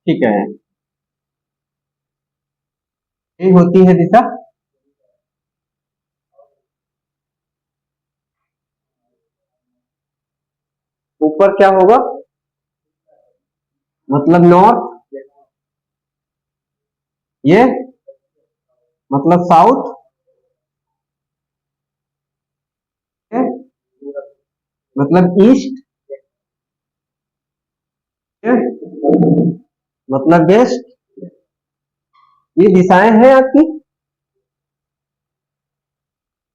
ठीक है, ये होती है दिशा। ऊपर क्या होगा, मतलब नॉर्थ, ये मतलब साउथ, ये मतलब ईस्ट, ये मतलब वेस्ट। ये दिशाएं हैं आपकी,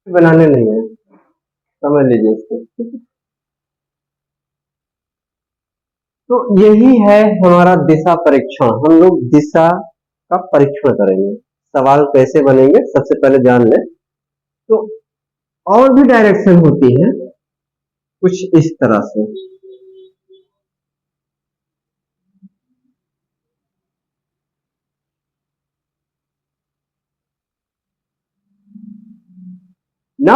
बनाने नहीं है, समझ लीजिए इसको। तो यही है हमारा दिशा परीक्षण। हम लोग दिशा का परीक्षण करेंगे। सवाल कैसे बनेंगे सबसे पहले जान लें। तो और भी डायरेक्शन होती है कुछ इस तरह से ना।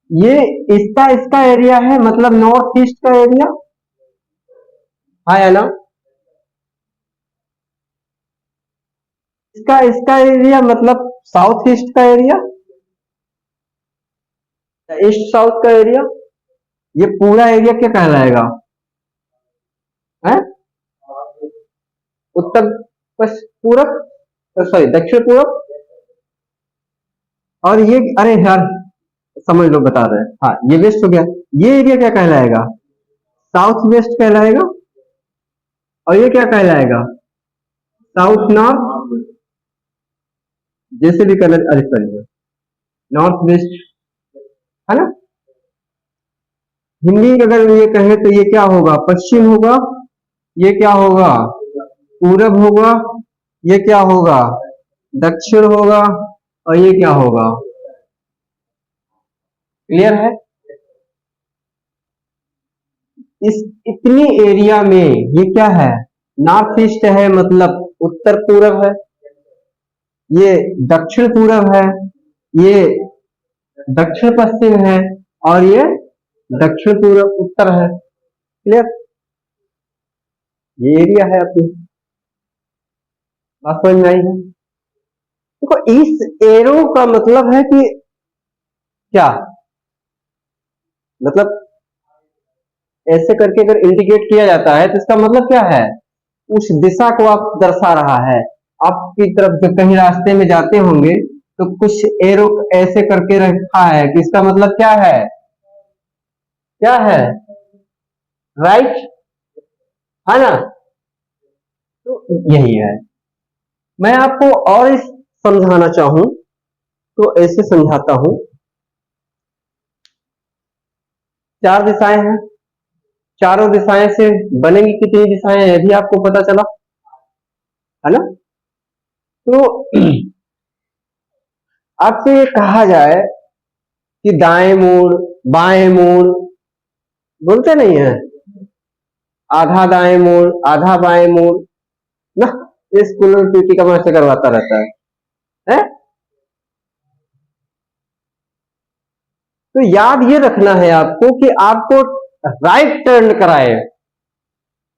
ये इसका इसका एरिया है, मतलब नॉर्थ ईस्ट का एरिया है ना। इसका इसका एरिया मतलब साउथ ईस्ट का एरिया, ईस्ट साउथ का एरिया। ये पूरा एरिया क्या कहलाएगा, है उत्तर पूरब, सॉरी दक्षिण पूरब। और ये, अरे यार समझ लो बता रहे हैं, हाँ ये वेस्ट हो गया। ये एरिया क्या कहलाएगा, साउथ वेस्ट कहलाएगा। और ये क्या कहलाएगा, साउथ नॉर्थ, जैसे भी कहना, अरे सॉरी नॉर्थ वेस्ट, है ना। हिंदी में अगर ये कहे तो ये क्या होगा, पश्चिम होगा। ये क्या होगा, पूरब होगा। ये क्या होगा, दक्षिण होगा। और ये क्या होगा, क्लियर है। इस इतनी एरिया में ये क्या है, नॉर्थ ईस्ट है, मतलब उत्तर पूरब है। ये दक्षिण पूरब है, ये दक्षिण पश्चिम है, और ये दक्षिण पूरब उत्तर है। क्लियर, ये एरिया है आपकी, बात समझ में आई है। देखो इस एरो का मतलब है कि क्या, मतलब ऐसे करके अगर इंडिकेट किया जाता है तो इसका मतलब क्या है, उस दिशा को आप दर्शा रहा है। आपकी तरफ जो कहीं रास्ते में जाते होंगे तो कुछ एरो ऐसे करके रखा है कि इसका मतलब क्या है, क्या है, राइट, है ना। तो यही है। मैं आपको और इस समझाना चाहूं तो ऐसे समझाता हूं। चार दिशाएं हैं, चारों दिशाएं से बनेंगी कितनी दिशाएं हैं, भी आपको पता चला, है ना। तो आपसे ये कहा जाए कि दाएं मोड़, बाएं मोड़, बोलते नहीं है, आधा दाएं मोड़ आधा बाएं मोड़ ना। ये स्कूल में पीटी का मास्टर करवाता रहता है? तो याद ये रखना है आपको कि आपको राइट टर्न कराए,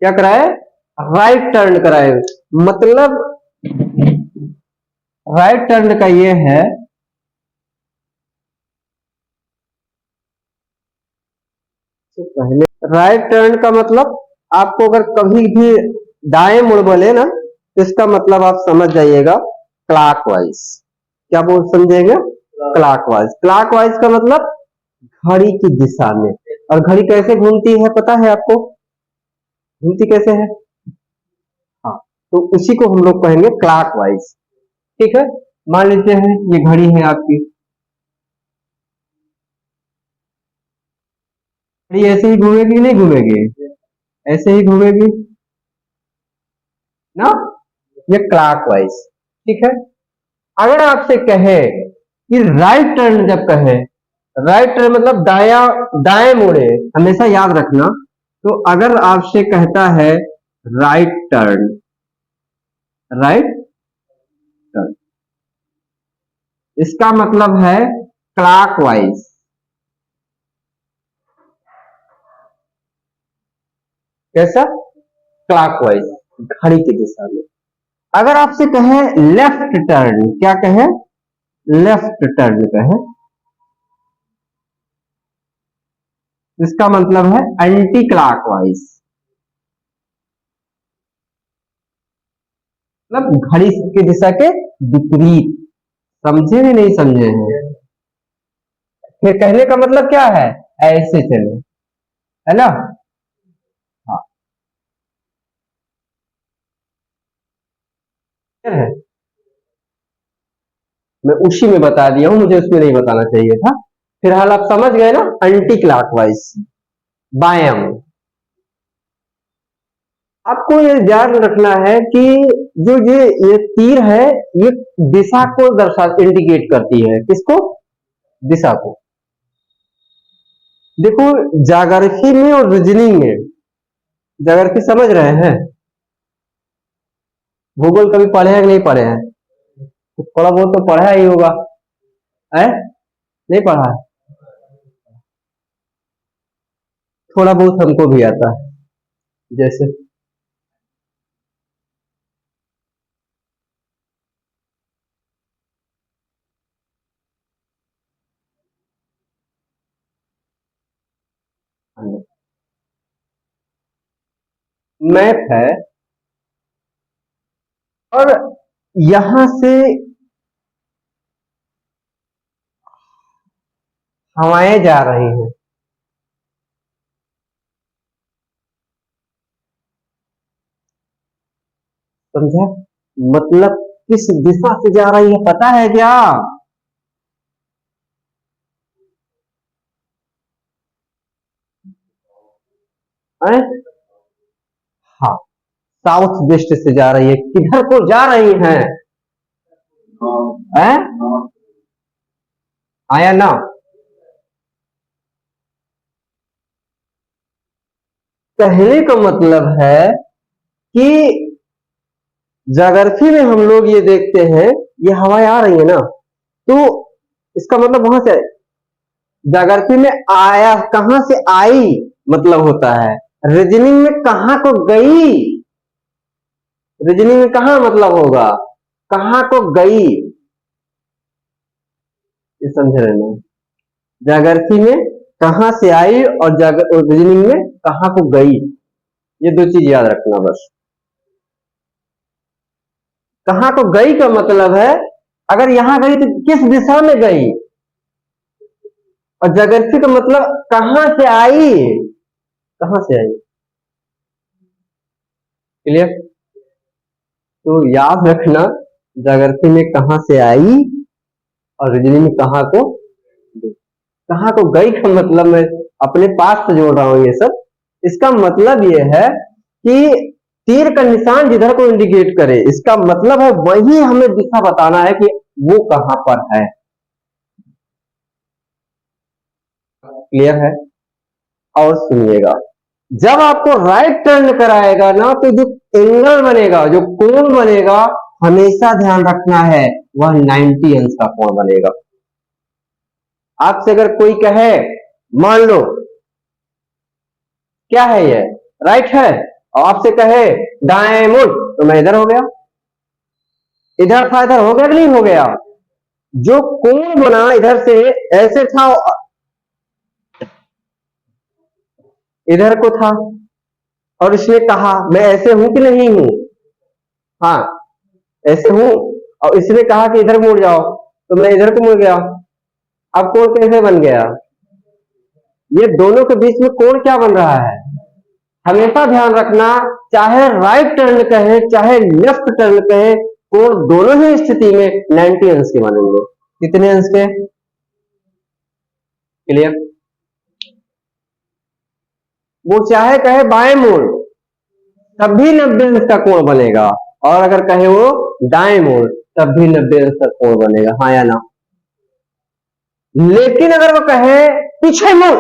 क्या कराए, राइट टर्न कराए। मतलब राइट टर्न का ये है, तो पहले राइट टर्न का मतलब आपको अगर कभी भी दाएं मुड़ बोले ना तो इसका मतलब आप समझ जाइएगा क्लॉकवाइज। क्या बोल समझेंगे, क्लॉकवाइज। क्लॉकवाइज का मतलब घड़ी की दिशा में। और घड़ी कैसे घूमती है पता है आपको, घूमती कैसे है, हाँ, तो उसी को हम लोग कहेंगे क्लॉकवाइज। ठीक है, मान लेते हैं ये घड़ी है आपकी, घड़ी ऐसे ही घूमेगी नहीं घूमेगी, ऐसे ही घूमेगी ना, ये क्लॉकवाइज। ठीक है, अगर आपसे कहे कि राइट टर्न, जब कहे राइट टर्न मतलब दाया, दाएं मुड़े, हमेशा याद रखना। तो अगर आपसे कहता है राइट टर्न, राइट टर्न, इसका मतलब है क्लॉकवाइज। कैसा, क्लॉकवाइज। घड़ी की दिशा में। अगर आपसे कहे लेफ्ट टर्न, क्या कहे, लेफ्ट टर्न कहे, इसका मतलब है एंटी क्लॉकवाइज, मतलब घड़ी की दिशा के विपरीत। समझे भी नहीं समझे हैं? फिर कहने का मतलब क्या है, ऐसे चलो, है ना। हाँ, है, मैं उसी में बता दिया हूं, मुझे उसमें नहीं बताना चाहिए था। फिलहाल आप समझ गए ना, एंटी क्लॉकवाइज, बायां मुड़। आपको ये ध्यान रखना है कि जो ये तीर है, ये दिशा को दर्शा इंडिकेट करती है, किसको, दिशा को। देखो, जागृति में और रीजनिंग में, जागृति समझ रहे हैं, भूगोल कभी पढ़े हैं कि नहीं पढ़े हैं, तो थोड़ा बहुत तो पढ़ा ही होगा, है, नहीं पढ़ा है, थोड़ा बहुत हमको भी आता है, जैसे मैप है, और यहां से हवाएं जा रही हैं, समझा, मतलब किस दिशा से जा रही है पता है क्या, है? हाँ, साउथ वेस्ट से जा रही है, किधर को जा रही हैं, है, आया ना। कहने का मतलब है कि ज्योग्राफी में हम लोग ये देखते हैं, ये हवाएं आ रही है ना, तो इसका मतलब वहां से, ज्योग्राफी में आया, कहां से आई मतलब होता है, रीजनिंग में कहां को गई, रीजनिंग में कहां मतलब होगा, कहां को गई, ये समझ रहे ना, ज्योग्राफी में कहां से आई और रीजनिंग में कहां को गई, ये दो चीज याद रखना बस। कहां को गई का मतलब है, अगर यहां गई तो किस दिशा में गई, और ज्योग्राफी का मतलब कहां से आई, कहां से आई, क्लियर। तो याद रखना, ज्योग्राफी में कहां से आई और रीजनिंग में कहां को, कहां को गई का मतलब मैं अपने पास से जोड़ रहा हूं ये सब। इसका मतलब ये है कि तीर का निशान जिधर को इंडिकेट करे, इसका मतलब है वही हमें दिशा बताना है कि वो कहां पर है, क्लियर है। और सुनिएगा, जब आपको राइट टर्न कराएगा ना, तो जो एंगल बनेगा, जो कोण बनेगा, हमेशा ध्यान रखना है, वह 90 अंश का कोण बनेगा। आपसे अगर कोई कहे, मान लो क्या है ये, राइट है, और आपसे कहे दाएं मुड़, तो मैं इधर हो गया, इधर था, इधर हो गया कि नहीं हो गया, जो कोण बना इधर से, ऐसे था, इधर को था, और इसने कहा मैं ऐसे हूं कि नहीं हूं, हाँ ऐसे हूं, और इसने कहा कि इधर मुड़ जाओ, तो मैं इधर को मुड़ गया, अब कोण कैसे बन गया, ये दोनों के बीच में कोण क्या बन रहा है, हमेशा ध्यान रखना, चाहे राइट टर्न कहे चाहे लेफ्ट टर्न कहे, कोण दोनों ही स्थिति में 90 अंश के बनेंगे। कितने अंश के, क्लियर। वो चाहे कहे बाएं मोड़, तब भी 90 अंश का कोण बनेगा, और अगर कहे वो दाएं मोड़, तब भी 90 अंश का कोण बनेगा, हाँ या ना। लेकिन अगर वो कहे पीछे मुड़,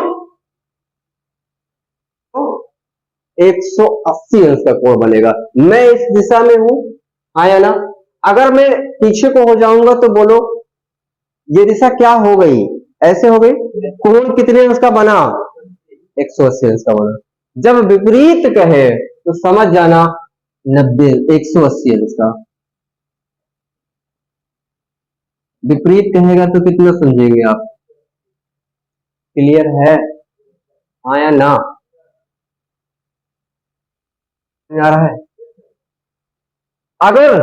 तो 180 अंश का कोण बनेगा, मैं इस दिशा में हूं, हाँ या ना। अगर मैं पीछे को हो जाऊंगा तो बोलो, ये दिशा क्या हो गई, ऐसे हो गई, कोण कितने अंश का बना, 180 अंश का बना। जब विपरीत कहे तो समझ जाना 90, 180 है इसका। विपरीत कहेगा तो कितना समझेंगे आप? क्लियर है? हाँ या ना? आ रहा है? अगर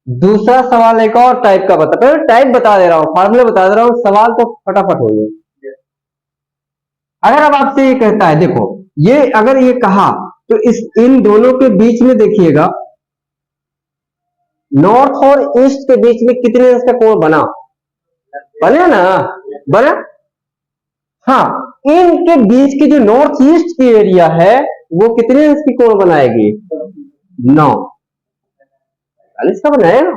दूसरा सवाल एक और टाइप का बता, पहले टाइप बता दे रहा हूँ, फार्मूला बता दे रहा हूँ, सवाल तो फटाफट हो गया। अगर अब आपसे ये कहता है, देखो ये अगर ये कहा तो इस इन दोनों के बीच में देखिएगा, नॉर्थ और ईस्ट के बीच में कितने अंश का कोण बना? बना ना? बना। हाँ, इनके बीच की जो नॉर्थ ईस्ट की एरिया है वो कितने अंश की कोण बनाएगी? 9। 45 का बनाएगा?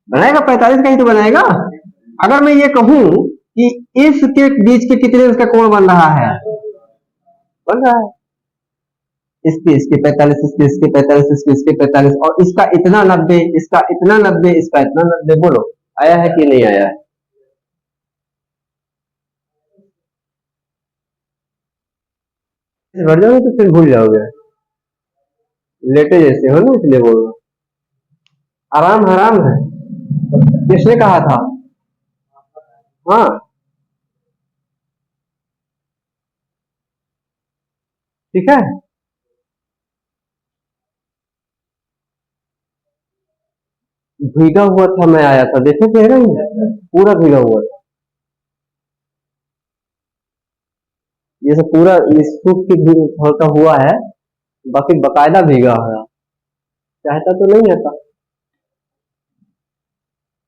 बनाएगा 45 का ही तो बनाएगा। अगर मैं ये कहूं कि इसके बीच के कितने अंश का कोण बन रहा है? बन रहा है इसके 45, इसके 45, इसके 45, और इसका इतना 90, इसका इतना 90, इसका इतना 90। बोलो आया है कि नहीं आया है? बढ़ जाओगे तो फिर भूल जाओगे, लेटे जैसे हो ना, इसलिए बोल रहा हूं। आराम हराम है। किसने कहा था? हाँ ठीक है। भीगा हुआ था, मैं आया था, देखे थे ना, पूरा भीगा हुआ था। ये सब पूरा इस सूख की हल्का हुआ है, बाकी बकायदा भीगा है। चाहता तो नहीं आता,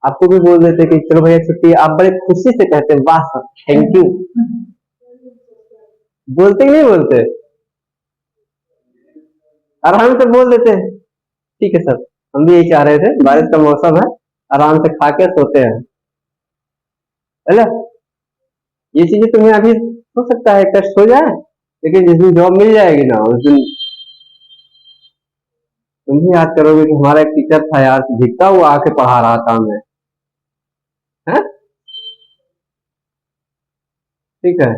आपको भी बोल देते कि चलो भैया छुट्टी, आप बड़े खुशी से कहते वाह सर थैंक यू। बोलते ही नहीं बोलते, आराम से बोल देते ठीक है सर, हम भी यही चाह रहे थे, बारिश का मौसम है, आराम से खा के सोते हैं। हेलो, ये चीजें तुम्हें अभी हो सकता है कष्ट हो जाए, लेकिन जिस दिन जॉब मिल जाएगी ना उस दिन तुम भी याद करोगे कि हमारा एक टीचर था यार, दिखता हुआ आके पढ़ा रहा था हमें, है? ठीक है।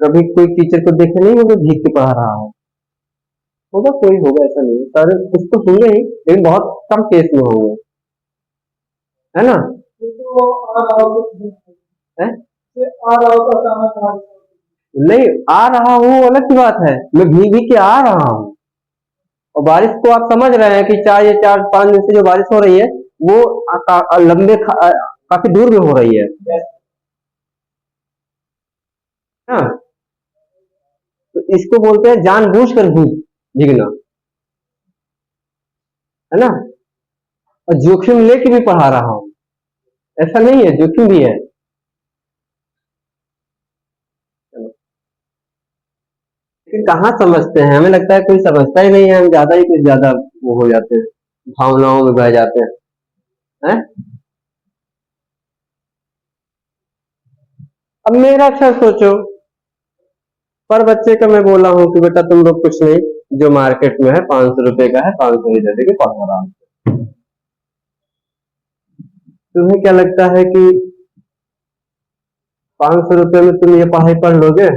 कभी कोई टीचर को देखे नहीं होगा भीग के पढ़ा रहा हो? होगा, कोई होगा, ऐसा नहीं है, सारे कुछ तो होंगे ही, लेकिन बहुत कम केस में होंगे, है ना? है? नहीं आ रहा हूँ अलग की बात है, मैं भीग भीग के आ रहा हूँ। और बारिश को आप समझ रहे हैं कि 4 या 4-5 दिन से जो बारिश हो रही है वो काफी दूर में हो रही है। हाँ, तो इसको बोलते हैं जानबूझकर भीगना, है ना? और जोखिम लेके भी पढ़ा रहा हूँ, ऐसा नहीं है, जोखिम भी है। लेकिन कहाँ समझते हैं, हमें लगता है कोई समझता ही नहीं है, हम ज्यादा ही कुछ ज्यादा वो हो जाते हैं, भावनाओं में बह जाते हैं, हैं? अब मेरा अक्सर सोचो, पर बच्चे का मैं बोला हूँ कि बेटा तुम लोग कुछ नहीं, जो मार्केट में है 500 रुपए का है, 500 ही दे देंगे, पढ़ो आराम से। तुम्हें क्या लगता है कि 500 रुपए में तुम ये पढ़ाई पढ़ लोगे?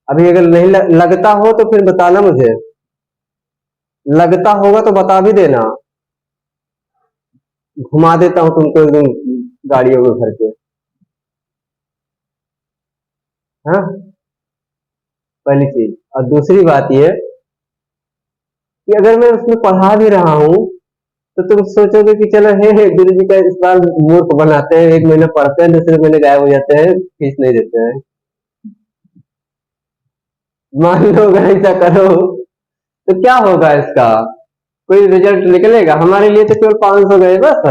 अभी अगर नहीं लगता हो तो फिर बताना मुझे, लगता होगा तो बता भी देना, घुमा देता हूँ तुमको एकदम गाड़ियों में भर के। हाँ, पहली चीज। और दूसरी बात ये कि अगर मैं उसमें पढ़ा भी रहा हूँ तो तुम सोचोगे कि चलो हे गुरु जी का इस बार मूर्ख बनाते हैं, 1 महीना पढ़ते हैं, दूसरे महीने गायब हो जाते हैं, फीस नहीं देते हैं। मान लो अगर ऐसा करो तो क्या होगा इसका? कोई रिजल्ट निकलेगा? हमारे लिए तो केवल 500 गए बस।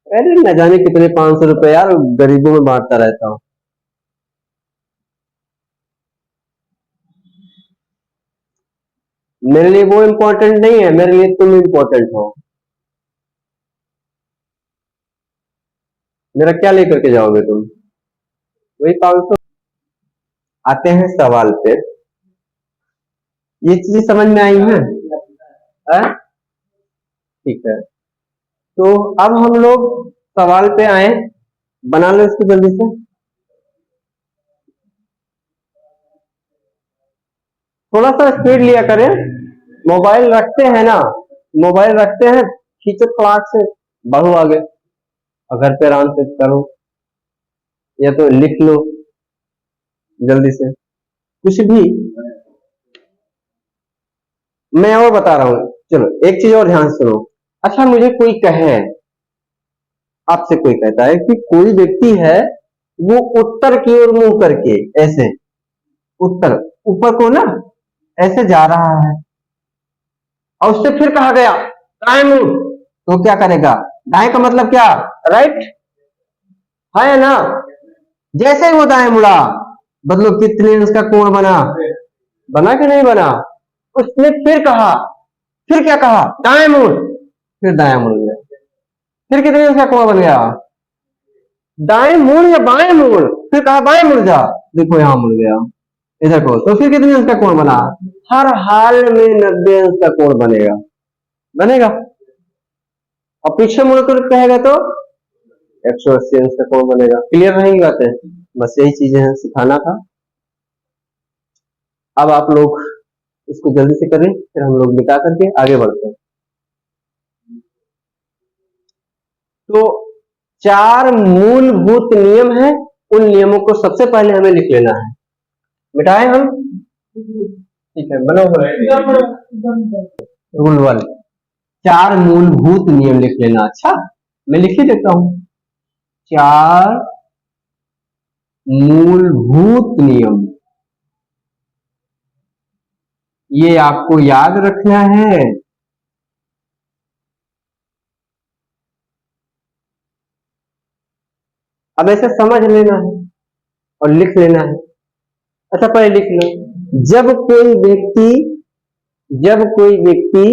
अरे न जाने कितने 500 रुपए यार गरीबों में बांटता रहता हूँ। मेरे लिए वो इम्पोर्टेंट नहीं है, मेरे लिए तुम इम्पोर्टेंट हो। मेरा क्या लेकर के जाओगे तुम? वही 500। आते हैं सवाल पे, ये चीजें समझ में आई है? हाँ? ठीक है, तो अब हम लोग सवाल पे आए, बना लो इसको जल्दी से। थोड़ा सा स्पीड लिया करें। मोबाइल रखते हैं ना, मोबाइल रखते हैं, खींचो फटाक से, बढ़ो आगे, और घर पे आराम से करो, या तो लिख लो जल्दी से कुछ भी। मैं और बता रहा हूं, चलो एक चीज और ध्यान से सुनो। अच्छा, मुझे कोई कहे, आपसे कोई कहता है कि कोई व्यक्ति है, वो उत्तर की ओर मुंह करके ऐसे, उत्तर ऊपर को ना ऐसे जा रहा है, और उससे फिर कहा गया दाएं मुड़, तो क्या करेगा? दाएं का मतलब क्या? राइट है ना? जैसे ही वो दाएं मुड़ा, मतलब कितने उसका कोण बना, बना कि नहीं बना? उसने फिर कहा, फिर क्या कहा? दाएं मुड़, फिर दाएं मुड़ गया, फिर कितने उसका कोण बन गया? दाएं मुड़ या बाएं मुड़, फिर कहा बाएं मुड़ जा, देखो यहां मुड़ गया इधर को, तो फिर कितने अंश का कोण बना? हर हाल में 90 अंश का कोण बनेगा, बनेगा। और पीछे मुड़कर कहेगा तो 180 अंश का कोण बनेगा। क्लियर रहेगी बातें? बस यही चीजें हैं, सिखाना था। अब आप लोग इसको जल्दी से करें, फिर हम लोग मिटा करके आगे बढ़ते हैं। तो 4 मूलभूत नियम हैं, उन नियमों को सबसे पहले हमें लिख लेना है। मिटाएं हम? ठीक है, बनो रूल 1, 4 मूलभूत नियम लिख लेना। अच्छा, मैं लिख ही देता हूं, 4 मूलभूत नियम, ये आपको याद रखना है। अब ऐसे समझ लेना है और लिख लेना है। अच्छा, पहले लिख लो। जब कोई व्यक्ति जब कोई व्यक्ति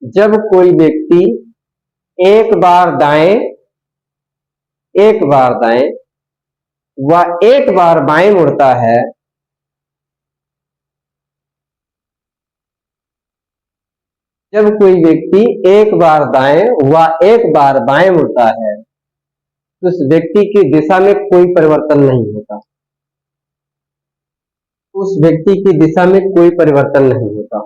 जब कोई व्यक्ति एक बार दाएं व एक बार बाएं मुड़ता है, जब कोई व्यक्ति एक बार दाएं व एक बार बाएं मुड़ता है, तो उस व्यक्ति की दिशा में कोई परिवर्तन नहीं होता। उस व्यक्ति की दिशा में कोई परिवर्तन नहीं होता।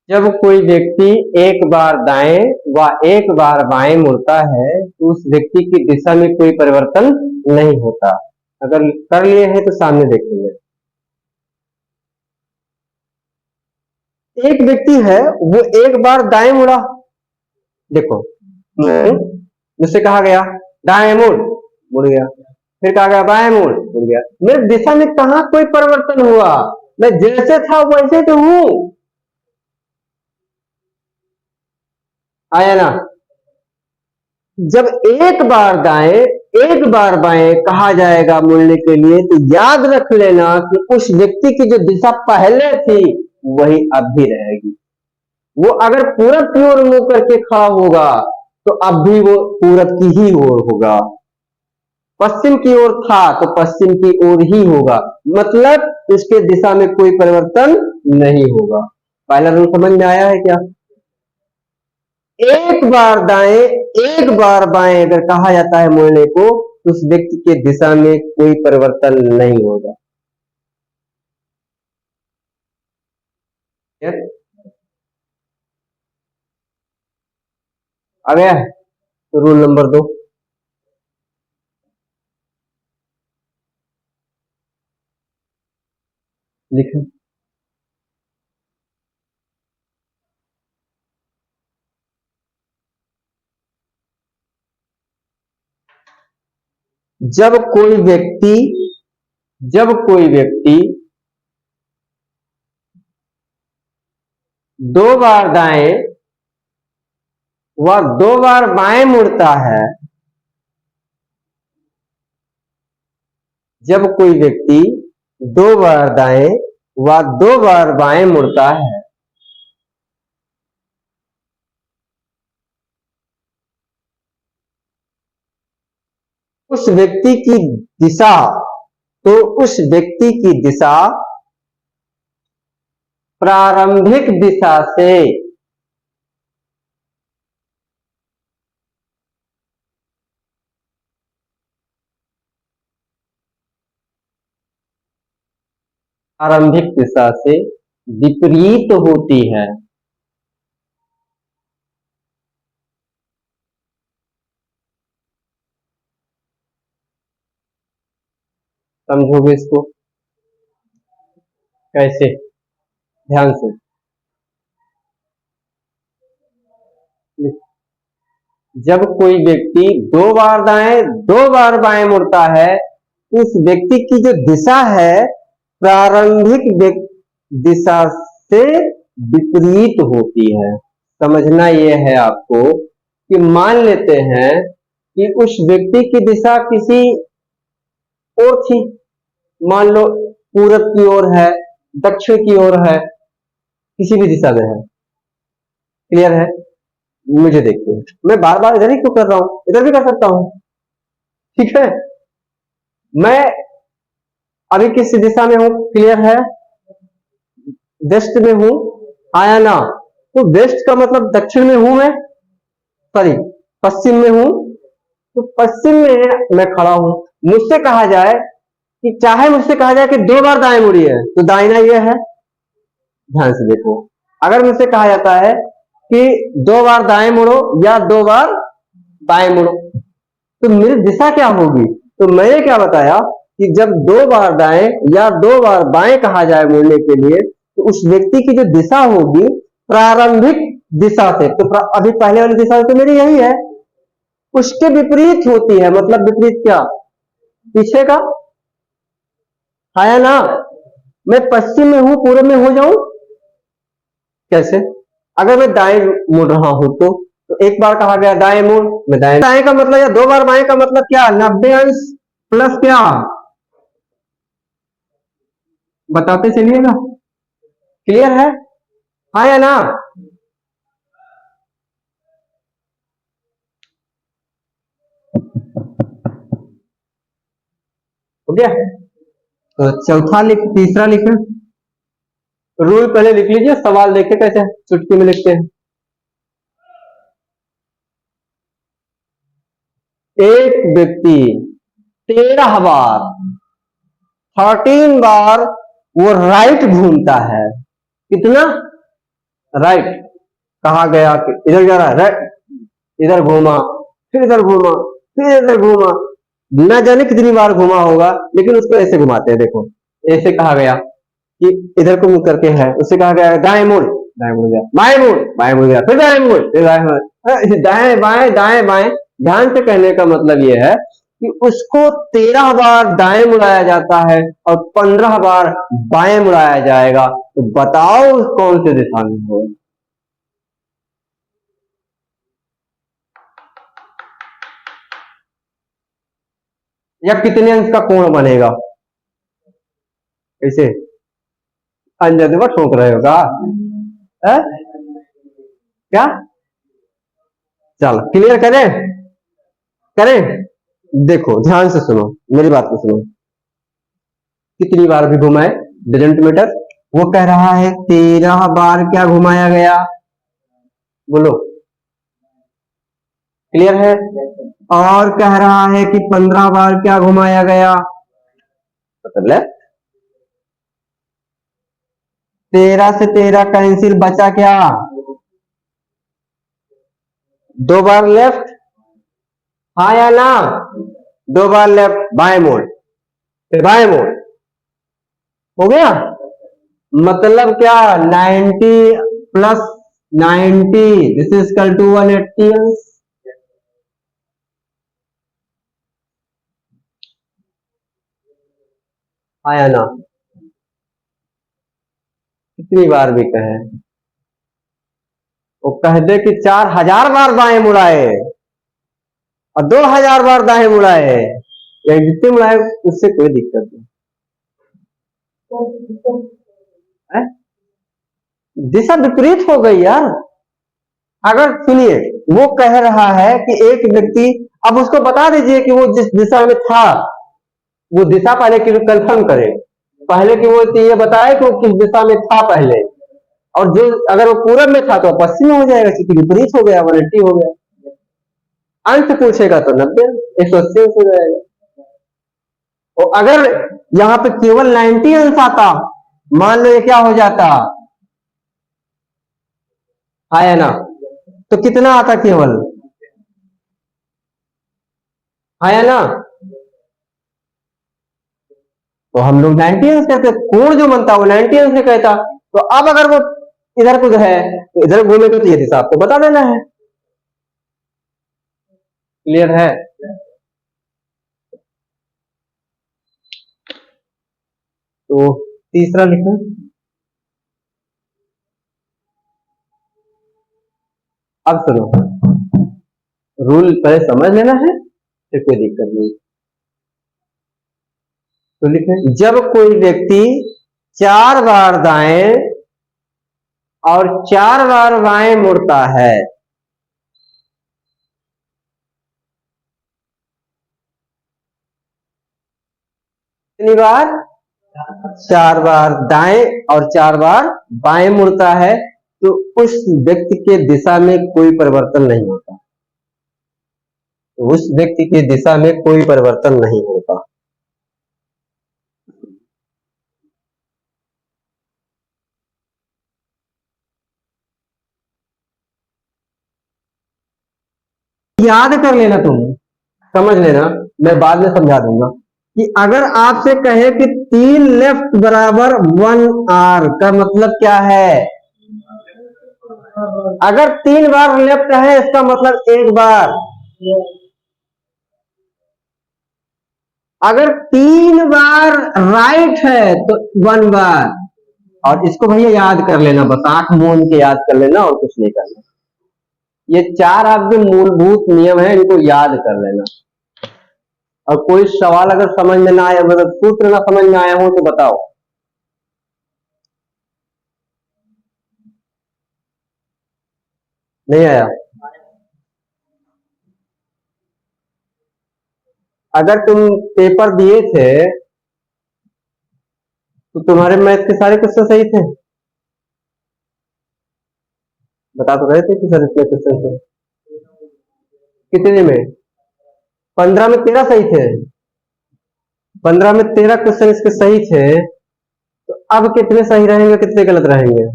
जब कोई व्यक्ति एक बार दाएं व एक बार बाएं मुड़ता है, तो उस व्यक्ति की दिशा में कोई परिवर्तन नहीं होता। अगर कर लिए हैं तो सामने देखेंगे। एक व्यक्ति है, वो एक बार दाएं मुड़ा, देखो मुझसे कहा गया दाएं मुड़, मुड़ गया, फिर कहा गया बाएं मुड़ गया। मेरे दिशा में कहां कोई परिवर्तन हुआ? मैं जैसे था वैसे तो हूं, आया ना? जब एक बार दाएं एक बार बाएं कहा जाएगा मुड़ने के लिए, तो याद रख लेना कि उस व्यक्ति की जो दिशा पहले थी वही अब भी रहेगी। वो अगर पूरब की ओर मुंह करके खड़ा होगा तो अब भी वो पूरब की ही ओर होगा। पश्चिम की ओर था तो पश्चिम की ओर ही होगा, मतलब उसके दिशा में कोई परिवर्तन नहीं होगा। पहला रूल समझ में आया है क्या? एक बार दाएं एक बार बाएं अगर कहा जाता है मुड़ने को, तो उस व्यक्ति के दिशा में कोई परिवर्तन नहीं होगा। आ गया है? तो रूल नंबर 2, लिखें। जब कोई व्यक्ति 2 बार दाएं व 2 बार बाएं मुड़ता है, जब कोई व्यक्ति 2 बार दाएं व 2 बार बाएं मुड़ता है, उस व्यक्ति की दिशा उस व्यक्ति की दिशा प्रारंभिक दिशा से प्रारंभिक दिशा से विपरीत होती है। समझोगे इसको कैसे? ध्यान से। जब कोई व्यक्ति 2 बार दाएं 2 बार बाएं मुड़ता है, उस व्यक्ति की जो दिशा है प्रारंभिक दिशा से विपरीत होती है। समझना यह है आपको कि मान लेते हैं कि उस व्यक्ति की दिशा किसी और थी, मान लो पूरब की ओर है, दक्षिण की ओर है, किसी भी दिशा में है। क्लियर है? मुझे देखिए, मैं बार बार इधर ही क्यों कर रहा हूं, इधर भी कर सकता हूं। ठीक है, मैं अभी किस दिशा में हूं? क्लियर है? वेस्ट में हूं, आया ना? तो वेस्ट का मतलब दक्षिण में हूं मैं, सॉरी पश्चिम में हूं, तो पश्चिम में मैं खड़ा हूं। मुझसे कहा जाए कि चाहे मुझसे कहा जाए कि 2 बार दाएं मुड़िए, तो दाहिना ये है। ध्यान से देखो, अगर मुझसे कहा जाता है कि 2 बार दाएं मुड़ो या 2 बार बाएं मुड़ो, तो मेरी दिशा क्या होगी? तो मैंने क्या बताया कि जब 2 बार दाएं या 2 बार बाएं कहा जाए मुड़ने के लिए, तो उस व्यक्ति की जो दिशा होगी प्रारंभिक दिशा से, तो अभी पहले वाली दिशा तो मेरी यही है, उसके विपरीत होती है। मतलब विपरीत क्या? पीछे का। आया ना? मैं पश्चिम में हूं, पूर्व में हो जाऊं कैसे? अगर मैं दाएं मुड़ रहा हूं तो एक बार कहा गया दाएं मुड़, मैं दाएं का मतलब, या 2 बार बाएं का मतलब क्या? 90 अंश प्लस क्या? बताते चलिएगा। क्लियर है? हाँ या ना? हो गया? तो चौथा तीसरा लिखे। रूल पहले लिख लीजिए, सवाल देखे कैसे चुटकी में लिखते हैं। एक व्यक्ति 13 बार 13 बार वो राइट घूमता है। कितना? राइट। कहा गया कि इधर जा रहा है, राइट, इधर घूमा, फिर इधर घूमा, फिर इधर घूमा, न जाने कितनी बार घूमा होगा, लेकिन उसको ऐसे घुमाते हैं। देखो, ऐसे कहा गया कि इधर को मुड़ करके है, उससे कहा गया दाएं मुड़, दाएं मुड़ गया, बाएं मुड़, बाएं मुड़ गया, फिर दाएं मुड़, फिर बाएं मुड़, दाएं बाएं दाएं बाएं। ध्यान से कहने का मतलब यह है कि उसको 13 बार दाएं मुड़ाया जाता है और 15 बार बाएं मुड़ाया जाएगा। तो बताओ कौन से दिशा में हो? या कितने अंश का कोण बनेगा? कैसे अंजन में ठोक रहे होगा? क्या? चल क्लियर करें? करें? देखो ध्यान से सुनो, मेरी बात को सुनो। कितनी बार भी घुमाए डजंट मैटर। वो कह रहा है 13 बार क्या घुमाया गया? बोलो। क्लियर है? और कह रहा है कि 15 बार क्या घुमाया गया? मतलब 13 से 13 कैंसिल, बचा क्या? 2 बार लेफ्ट, हाँ या ना? 2 बार लेफ्ट, बाएं मोड़, फिर बाएं मोड़, हो गया। मतलब क्या? 90 plus 90, this is equal to 180 अंश। आया ना? कितनी बार भी कहे, वो कह दे कि 4000 बार बाएं मुड़ाए और 2000 बार दाएं मुड़ाए, या जितने मुड़ाए उससे कोई दिक्कत नहीं है। दिशा विपरीत हो गई यार। अगर सुनिए, वो कह रहा है कि एक व्यक्ति, अब उसको बता दीजिए कि वो जिस दिशा में था, वो दिशा पहले कि कंफर्म करे, पहले कि वो ये बताए कि वो किस दिशा में था पहले, और जो अगर वो पूरब में था तो पश्चिम में हो जाएगा, क्योंकि विपरीत हो गया, 180 हो गया। अंश पूछेगा तो 90, 180 हो जाएगा। और अगर यहाँ पे केवल 90 अंश आता मान लो ये क्या हो जाता, हाँ या ना, तो कितना आता केवल, हाँ या ना, तो हम लोग 90 अंश कहते, कोण जो बनता है वो 90 अंश से कहता। तो अब अगर वो इधर कुछ है तो इधर घूमेगा तो ये दिशा आपको बता देना है। क्लियर है? तो तीसरा लिखो। अब सुनो, रूल पहले समझ लेना है, फिर कोई दिक्कत नहीं। तो लिखे, जब कोई व्यक्ति 4 बार दाएं और 4 बार बाएं मुड़ता है, कितनी बार? 4 बार दाएं और 4 बार बाएं मुड़ता है, तो उस व्यक्ति के दिशा में कोई परिवर्तन नहीं होता, तो उस व्यक्ति की दिशा में कोई परिवर्तन नहीं होता। याद कर लेना, तुम समझ लेना, मैं बाद में समझा दूंगा कि अगर आपसे कहे कि 3 लेफ्ट बराबर 1 आर का मतलब क्या है, अगर 3 बार लेफ्ट है इसका मतलब 1 बार, अगर 3 बार राइट है तो 1 बार। और इसको भैया याद कर लेना, बस आंख मूंद के याद कर लेना और कुछ नहीं करना। ये 4 आपके मूलभूत नियम है, इनको याद कर लेना। और कोई सवाल अगर समझ में ना आया, मतलब सूत्र ना समझ में आया हो तो बताओ। नहीं आया? अगर तुम पेपर दिए थे तो तुम्हारे मैथ के सारे क्वेश्चन सही थे? बता तो रहे थे कि सर इतने क्वेश्चन थे। कितने में? 15 में 13 सही थे। 15 में 13 क्वेश्चन इसके सही थे, तो अब कितने सही रहेंगे कितने गलत रहेंगे,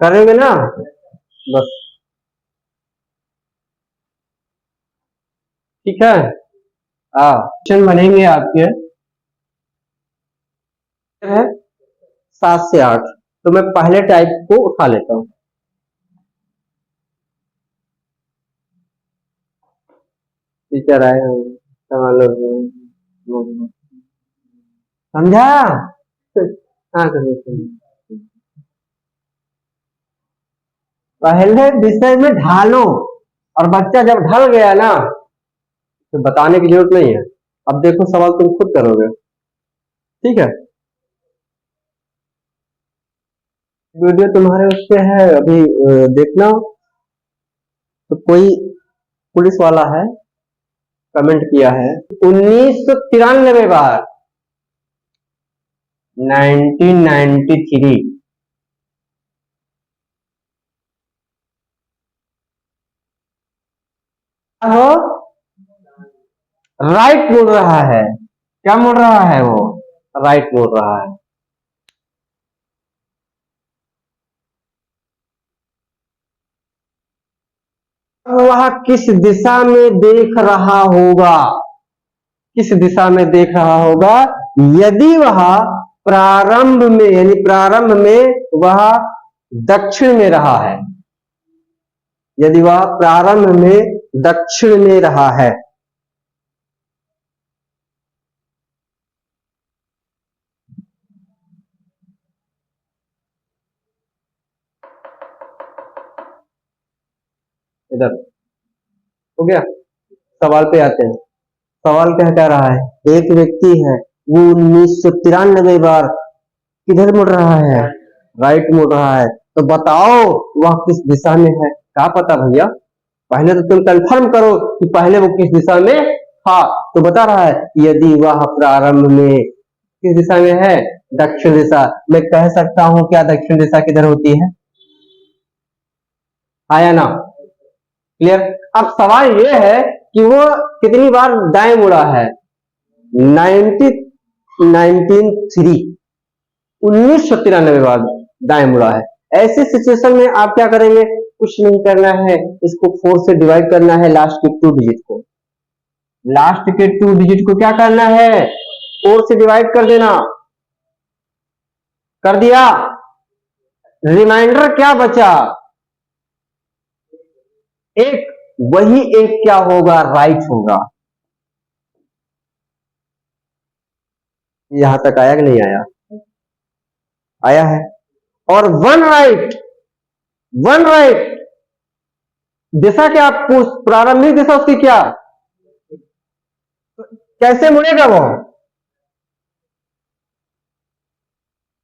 करेंगे ना? बस ठीक है। हाँ, क्वेश्चन बनेंगे आपके है 7 से 8। तो मैं पहले टाइप को उठा लेता हूँ। टीचर आए हैं, समझा? हाँ पहले विषय में ढालो, और बच्चा जब ढल गया ना तो बताने की जरूरत नहीं है। अब देखो सवाल तुम खुद करोगे, ठीक है? वीडियो तुम्हारे उससे है अभी, देखना। तो कोई पुलिस वाला है, कमेंट किया है 1993 बार, 1993 हो, राइट मुड़ रहा है। क्या मुड़ रहा है वो? राइट मुड़ रहा है। वह किस दिशा में देख रहा होगा? किस दिशा में देख रहा होगा? यदि वह प्रारंभ में, यानी प्रारंभ में वह दक्षिण में रहा है, यदि वह प्रारंभ में दक्षिण में रहा है, इधर हो गया। सवाल पे आते हैं। सवाल क्या कह रहा है? एक व्यक्ति है, वो 1993 बार किधर मुड़ रहा है? राइट मुड़ रहा है। तो बताओ वह किस दिशा में है? क्या पता भैया, पहले तो तुम कंफर्म करो कि पहले वो किस दिशा में था। तो बता रहा है यदि वह प्रारंभ में किस दिशा में है? दक्षिण दिशा। मैं कह सकता हूं क्या दक्षिण दिशा किधर होती है? आया ना? क्लियर? अब सवाल यह है कि वो कितनी बार दाएं मुड़ा है? 1993। 1993 बाद दाएं मुड़ा है। ऐसे सिचुएशन में आप क्या करेंगे, कुछ नहीं करना है, इसको 4 से डिवाइड करना है, लास्ट के 2 डिजिट को, लास्ट के 2 डिजिट को क्या करना है, 4 से डिवाइड कर देना। कर दिया, रिमाइंडर क्या बचा, एक, वही एक क्या होगा, राइट होगा। यहां तक आया कि नहीं आया, आया है। और वन राइट, वन राइट दिशा क्या, प्रारंभिक दिशा उसकी क्या, कैसे मुड़ेगा वो,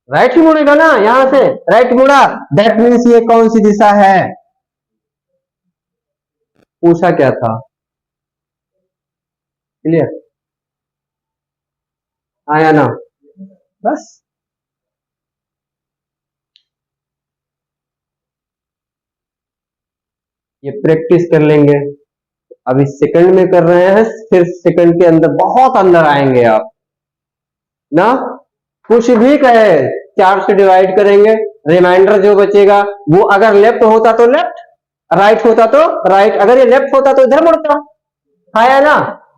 राइट ही मुड़ेगा ना, यहां से राइट मुड़ा, दैट मीन्स ये कौन सी दिशा है, पूछा क्या था, क्लियर, आया ना, बस। ये प्रैक्टिस कर लेंगे, अभी सेकंड में कर रहे हैं, फिर सेकंड के अंदर बहुत अंदर आएंगे आप ना। कुछ भी कहे 4 से डिवाइड करेंगे, रिमाइंडर जो बचेगा वो अगर लेफ्ट होता तो लेफ्ट, राइट होता तो राइट, अगर ये लेफ्ट होता तो इधर मुड़ता, आया ना,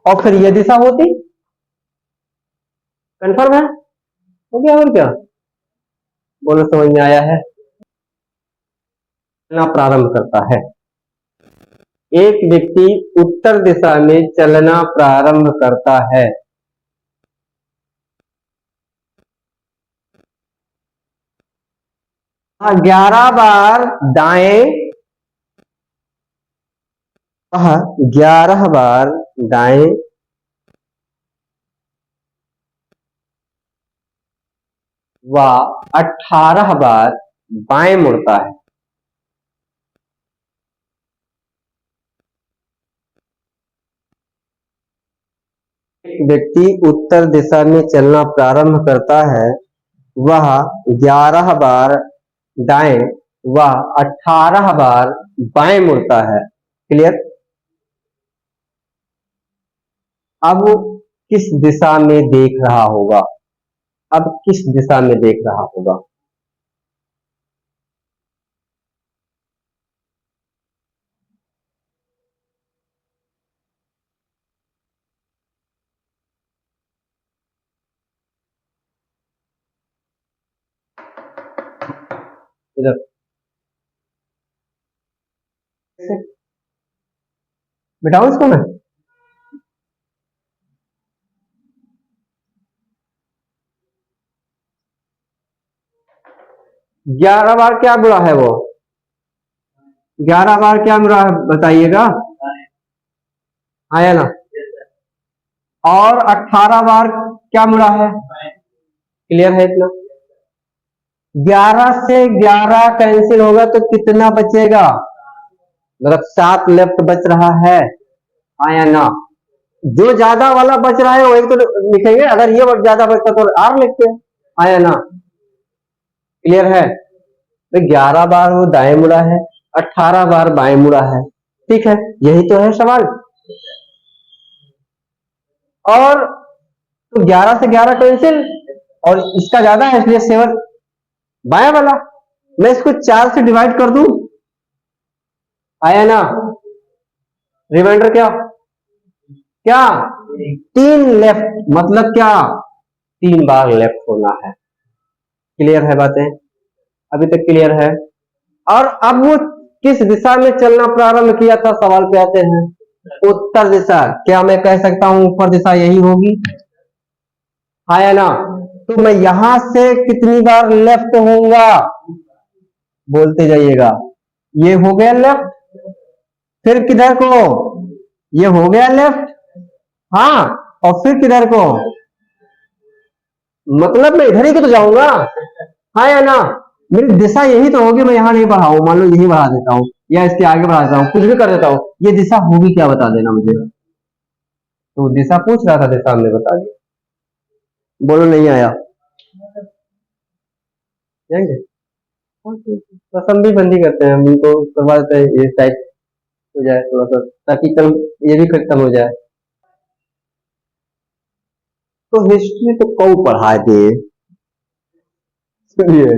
और फिर ये दिशा होती, कंफर्म है, हो गया और क्या, बोलो समझ में आया है। चलना प्रारंभ करता है, एक व्यक्ति उत्तर दिशा में चलना प्रारंभ करता है, 11 बार दाएं, 11 बार दाएं व 18 बार बाएं मुड़ता है। एक व्यक्ति उत्तर दिशा में चलना प्रारंभ करता है, वह 11 बार दाएं व 18 बार बाएं मुड़ता है, क्लियर। अब किस दिशा में देख रहा होगा, अब किस दिशा में देख रहा होगा, इधर बिठाऊं इसको मैं, 11 बार क्या मुड़ा है वो, 11 बार क्या मुड़ा है बताइएगा, आया ना, और 18 बार क्या मुड़ा है, क्लियर है इतना। 11 से 11 कैंसिल होगा तो कितना बचेगा, मतलब 7 लेफ्ट बच रहा है, आया ना, जो ज्यादा वाला बच रहा है वो एक तो लिखेंगे, अगर ये ज्यादा बचता तो आर लिखते हैं, आया ना, क्लियर है। तो 11 बार वो दाएं मुड़ा है, 18 बार बाएं मुड़ा है, ठीक है, यही तो है सवाल। और तो 11 से 11 कैंसिल, और इसका ज्यादा है इसलिए 7 बाया वाला, मैं इसको 4 से डिवाइड कर दूं, आया ना, रिमाइंडर क्या क्या, 3 लेफ्ट, मतलब क्या, 3 बार लेफ्ट होना है, क्लियर है बातें, अभी तक क्लियर है। और अब वो किस दिशा में चलना प्रारंभ किया था, सवाल पे आते हैं, उत्तर दिशा, क्या मैं कह सकता हूं ऊपर दिशा यही होगी, आया ना, तो मैं यहां से कितनी बार लेफ्ट होऊंगा, बोलते जाइएगा, ये हो गया लेफ्ट, फिर किधर को, ये हो गया लेफ्ट, हाँ, और फिर किधर को, मतलब मैं इधर ही को तो जाऊंगा, हाँ या ना, मेरी दिशा यही तो होगी, मैं यहां नहीं बढ़ाऊं, मान लो यही बढ़ा देता हूं या इसके आगे बढ़ा देता हूं, कुछ भी कर देता हूं, ये दिशा होगी क्या बता देना मुझे, तो दिशा पूछ रहा था, दिशा हमने बता दिया, बोलो नहीं आया, जाएंगे पसंद भी बंदी करते हैं हम इनको, करवा देते हैं ये टाइप हो जाए थोड़ा सा, ताकि कल ये भी खत्म हो जाए। तो हिस्ट्री तो कौन पढ़ा दे, सुनिए,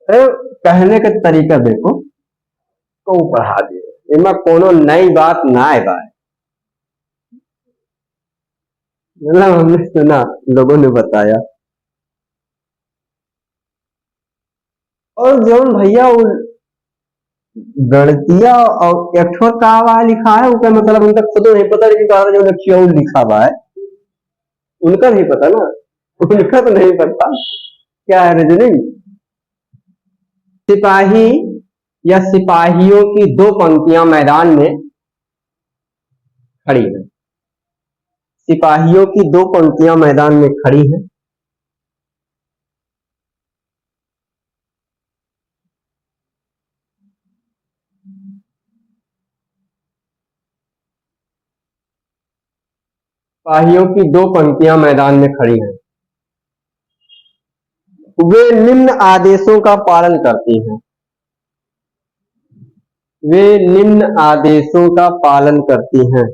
कहने का तरीका देखो, को पढ़ा दिए इमा कोनो नई बात ना है भाई, मतलब हमने सुना, लोगों ने बताया। और जौन भैया वो गणतिया और एक ठो का हुआ लिखा है, उसका मतलब उनका खुद नहीं पता, लेकिन कहा जो लिखा वो लिखा हुआ है, उनका नहीं पता ना, उनका तो नहीं पता क्या है रीजनिंग। सिपाही या सिपाहियों की दो पंक्तियां मैदान में खड़ी हैं। सिपाहियों की दो पंक्तियां मैदान में खड़ी हैं। सिपाहियों की दो पंक्तियां मैदान में खड़ी हैं। वे निम्न आदेशों का पालन करती हैं। वे निम्न आदेशों का पालन करती हैं।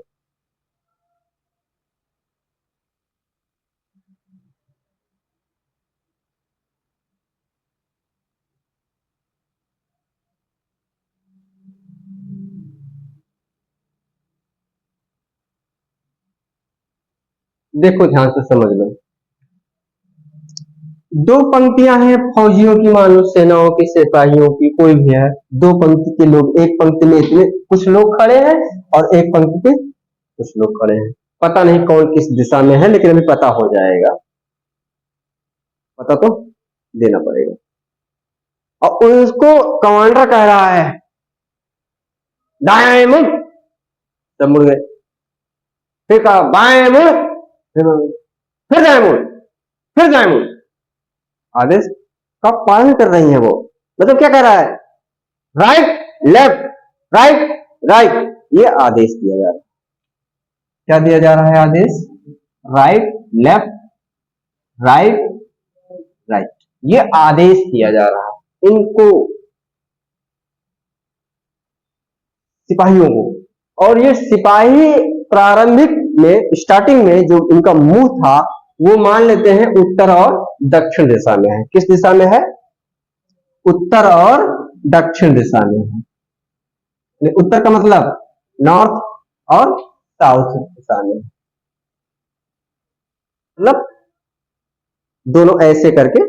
देखो ध्यान से समझ लो, दो पंक्तियां हैं फौजियों की, मान लो सेनाओं की, सिपाहियों की, कोई भी है, दो पंक्ति के लोग, एक पंक्ति में इतने कुछ लोग खड़े हैं और एक पंक्ति पे कुछ लोग खड़े हैं। पता नहीं कौन किस दिशा में है, लेकिन अभी पता हो जाएगा, पता तो देना पड़ेगा। और उसको कमांडर कह रहा है दाएं मुड़, सब मुड़ गए, फिर कहा बाएं मुड़, फिर दाएं मुड़, फिर दाएं मुड़। आदेश का पालन कर रही है वो, मतलब क्या कह रहा है, राइट लेफ्ट, राइट राइट, ये आदेश दिया जा रहा है। क्या दिया जा रहा है आदेश, राइट लेफ्ट, राइट राइट, ये आदेश दिया जा रहा है इनको, सिपाहियों को। और ये सिपाही प्रारंभिक में, स्टार्टिंग में जो इनका मुंह था, वो मान लेते हैं उत्तर और दक्षिण दिशा में है। किस दिशा में है, उत्तर और दक्षिण दिशा में है। उत्तर का मतलब नॉर्थ और साउथ दिशा में, मतलब दोनों ऐसे करके,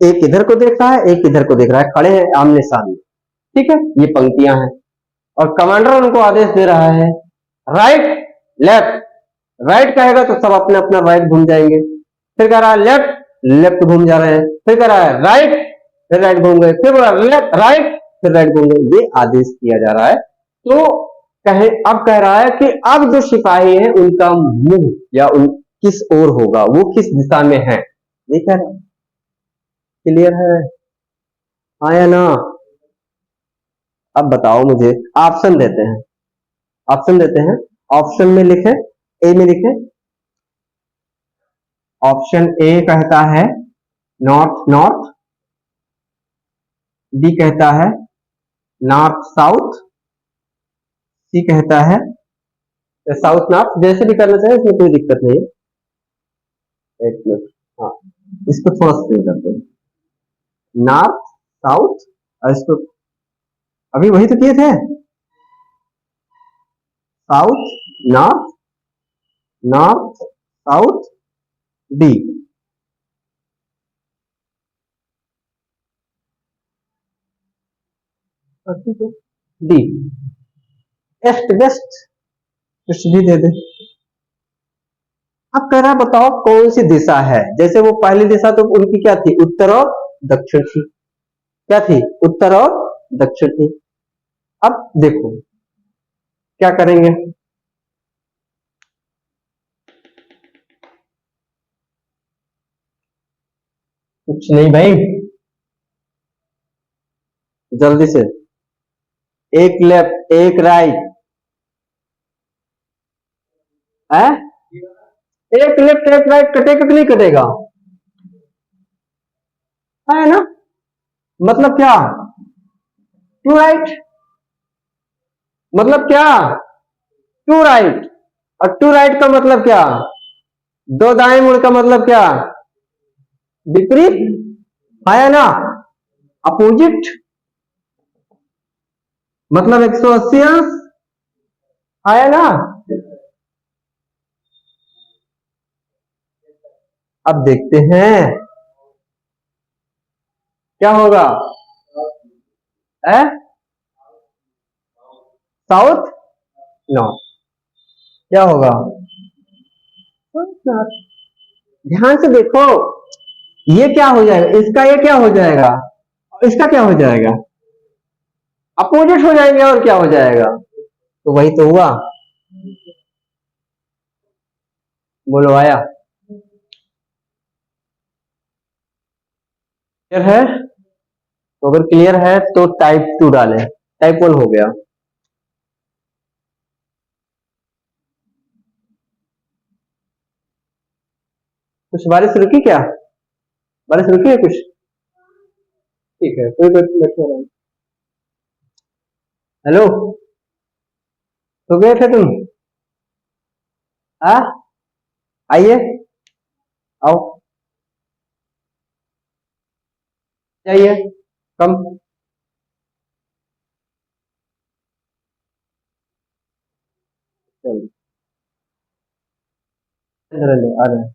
एक इधर को देख रहा है, एक इधर को देख रहा है, खड़े हैं आमने सामने, ठीक है, ये पंक्तियां हैं। और कमांडर उनको आदेश दे रहा है राइट लेफ्ट, राइट कहेगा तो सब अपने अपना राइट घूम जाएंगे, फिर कह रहा है लेफ्ट, लेफ्ट घूम जा रहे हैं, फिर कह रहा है राइट, फिर राइट घूम गए, फिर बोला लेफ्ट राइट, फिर राइट घूम गए, ये आदेश दिया जा रहा है। तो अब कह रहा है कि अब जो सिपाही है उनका मुंह या उन किस ओर होगा, वो किस दिशा में है, ये कह रहा है। क्लियर है, हाँ या ना। अब बताओ मुझे, ऑप्शन देते हैं, ऑप्शन देते हैं, ऑप्शन में लिखे, ए में लिखे, ऑप्शन ए कहता है नॉर्थ नॉर्थ, बी कहता है नॉर्थ साउथ, सी कहता है साउथ नॉर्थ, जैसे भी करना चाहिए, इसमें कोई दिक्कत नहीं है। एक मिनट, हाँ इसको थोड़ा सा करते हैं, नॉर्थ साउथ, और इसको अभी वही तो किए थे, south north, north south D, D east west, कुछ भी दे दे। अब कह रहा बताओ कौन सी दिशा है, जैसे वो पहली दिशा तो उनकी क्या थी, उत्तर और दक्षिण थी, क्या थी, उत्तर और दक्षिण थी। अब देखो क्या करेंगे, कुछ नहीं भाई, जल्दी से, एक लेफ्ट एक राइट है, एक लेफ्ट एक राइट कटेगा कि नहीं कटेगा, है ना, मतलब क्या, टू राइट, मतलब क्या, टू राइट, और टू राइट का मतलब क्या, दो दाएं मुड़ का मतलब क्या, विपरीत आया ना, अपोजिट, मतलब 180 अंश आया ना। अब देखते हैं क्या होगा। साउथ नॉर्थ, क्या होगा? ध्यान से देखो, ये क्या हो जाएगा, इसका ये क्या हो जाएगा, इसका क्या हो जाएगा, अपोजिट हो जाएंगे, और क्या हो जाएगा? तो वही तो हुआ। बोलो, आया? क्लियर है? तो अगर क्लियर है तो टाइप 2 डालें, टाइप 1 हो गया। कुछ बारिश रुकी क्या? बारिश रुकी है कुछ? ठीक है, कोई बात नहीं। हेलो, तो गए थे तुम? आइए, आओ, जाइए, कम। चलिए, इधर आ जाओ, आ रहे हैं।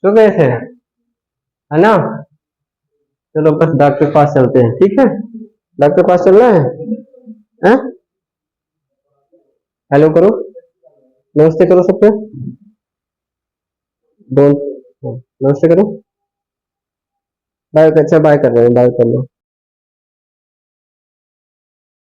तो गए थे, है ना? चलो बस डॉक्टर के पास चलते हैं, ठीक है? डॉक्टर के पास चलना है? हैं? हेलो करो, नमस्ते करो सबको, नमस्ते करो। बाय, अच्छा बाय कर रहे हैं, बाय कर लो।